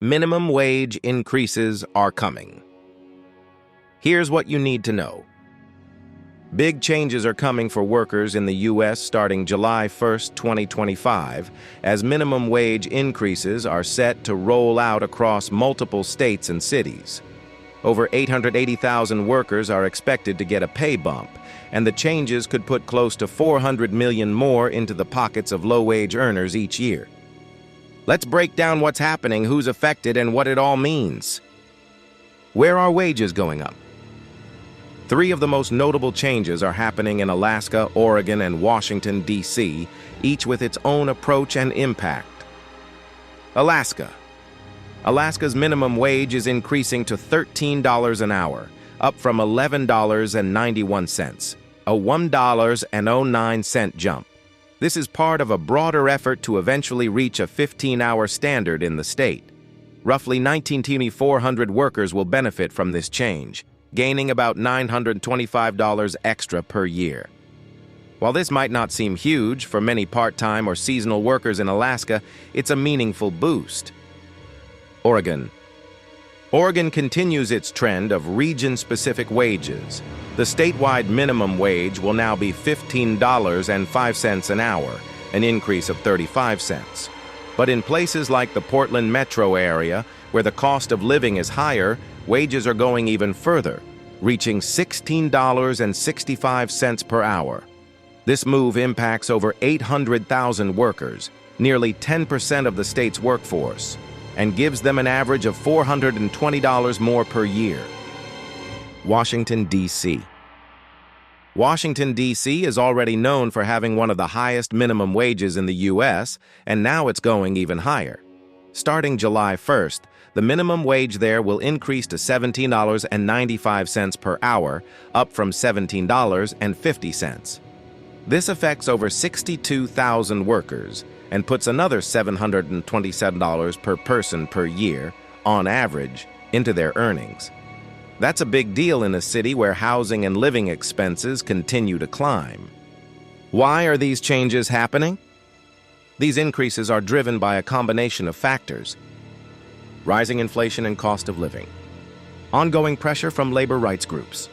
Minimum wage increases are coming. Here's what you need to know. Big changes are coming for workers in the U.S. starting July 1, 2025, as minimum wage increases are set to roll out across multiple states and cities. Over 880,000 workers are expected to get a pay bump, and the changes could put close to $400 million more into the pockets of low-wage earners each year. Let's break down what's happening, who's affected, and what it all means. Where are wages going up? Three of the most notable changes are happening in Alaska, Oregon, and Washington, D.C., each with its own approach and impact. Alaska. Alaska's minimum wage is increasing to $13 an hour, up from $11.91, a $1.09 jump. This is part of a broader effort to eventually reach a 15-hour standard in the state. Roughly 19,400 workers will benefit from this change, gaining about $925 extra per year. While this might not seem huge for many part-time or seasonal workers in Alaska, it's a meaningful boost. Oregon. Oregon continues its trend of region-specific wages. The statewide minimum wage will now be $15.05 an hour, an increase of 35 cents. But in places like the Portland metro area, where the cost of living is higher, wages are going even further, reaching $16.65 per hour. This move impacts over 800,000 workers, nearly 10% of the state's workforce, and gives them an average of $420 more per year. Washington, D.C. Washington, D.C. is already known for having one of the highest minimum wages in the U.S., and now it's going even higher. Starting July 1st, the minimum wage there will increase to $17.95 per hour, up from $17.50. This affects over 62,000 workers and puts another $727 per person per year, on average, into their earnings. That's a big deal in a city where housing and living expenses continue to climb. Why are these changes happening? These increases are driven by a combination of factors: rising inflation and cost of living, ongoing pressure from labor rights groups,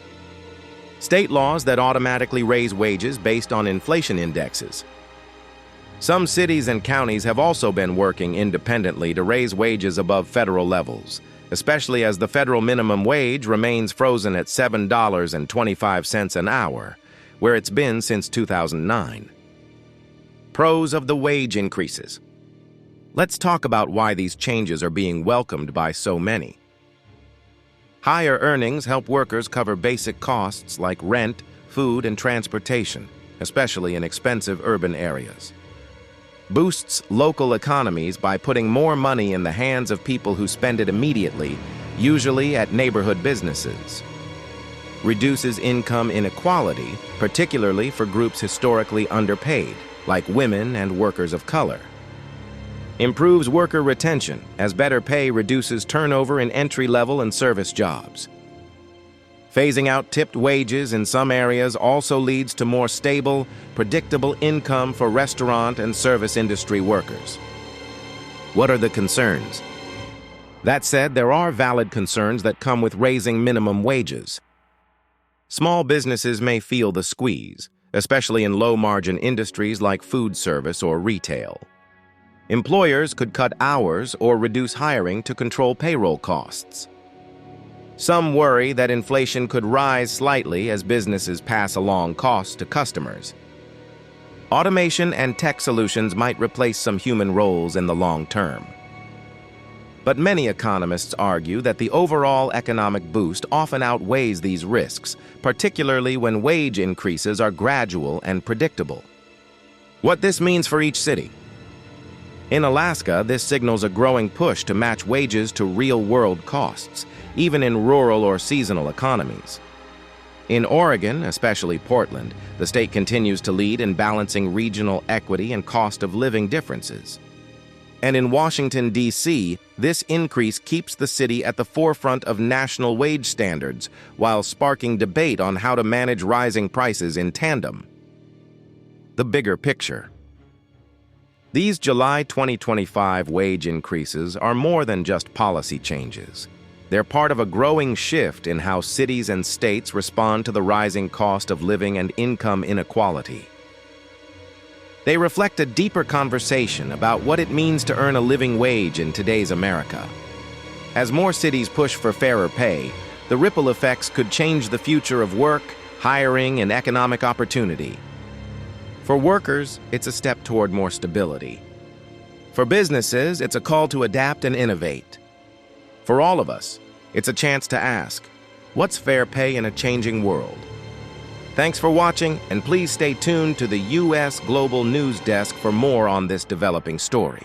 state laws that automatically raise wages based on inflation indexes. Some cities and counties have also been working independently to raise wages above federal levels, especially as the federal minimum wage remains frozen at $7.25 an hour, where it's been since 2009. Pros of the wage increases. Let's talk about why these changes are being welcomed by so many. Higher earnings help workers cover basic costs like rent, food, and transportation, especially in expensive urban areas. Boosts local economies by putting more money in the hands of people who spend it immediately, usually at neighborhood businesses. Reduces income inequality, particularly for groups historically underpaid, like women and workers of color. Improves worker retention, as better pay reduces turnover in entry-level and service jobs. Phasing out tipped wages in some areas also leads to more stable, predictable income for restaurant and service industry workers. What are the concerns? That said, there are valid concerns that come with raising minimum wages. Small businesses may feel the squeeze, especially in low-margin industries like food service or retail. Employers could cut hours or reduce hiring to control payroll costs. Some worry that inflation could rise slightly as businesses pass along costs to customers. Automation and tech solutions might replace some human roles in the long term. But many economists argue that the overall economic boost often outweighs these risks, particularly when wage increases are gradual and predictable. What this means for each city. In Alaska, this signals a growing push to match wages to real-world costs, even in rural or seasonal economies. In Oregon, especially Portland, the state continues to lead in balancing regional equity and cost of living differences. And in Washington, D.C., this increase keeps the city at the forefront of national wage standards while sparking debate on how to manage rising prices in tandem. The bigger picture. These July 2025 wage increases are more than just policy changes. They're part of a growing shift in how cities and states respond to the rising cost of living and income inequality. They reflect a deeper conversation about what it means to earn a living wage in today's America. As more cities push for fairer pay, the ripple effects could change the future of work, hiring, and economic opportunity. For workers, it's a step toward more stability. For businesses, it's a call to adapt and innovate. For all of us, it's a chance to ask, what's fair pay in a changing world? Thanks for watching, and please stay tuned to the U.S. Global News Desk for more on this developing story.